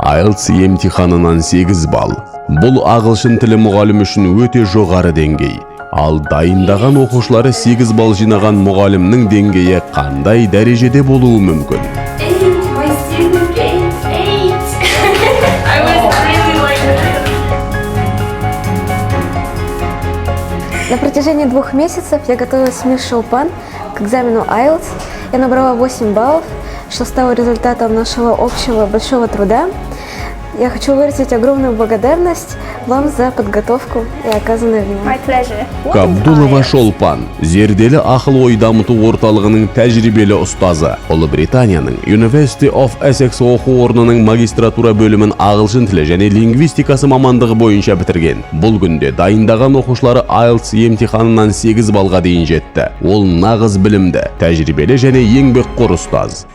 IELTS емтиханынан 8 балл. Бұл ағылшын тілі мұғалім үшін өте жоғары деңгей. Ал дайындаған оқушылары 8 балл жинаған мұғалімнің деңгейі қандай дәрежеде болуы мүмкін? На протяжении 2 месяцев я готовилась в Мисс Шолпан к экзамену IELTS. Я набрала 8 баллов, что стало результатом нашего общего большого труда. Я хочу выразить огромную благодарность вам за подготовку и оказанное внимание. My pleasure. Қабдулова Шолпан, зерделі ақыл ой дамыту орталығының тәжірибелі ұстазы. Ұлыбританияның University of Essex оқу орнының магистратура бөлімін ағылшын тілі және лингвистикасы мамандығы бойынша бітірген. Бұл күнде дайындаған оқушылары IELTS емтиханынан 8 балға дейін жетті. Ол нағыз білімді, тәжірибелі және еңбекқор ұстаз.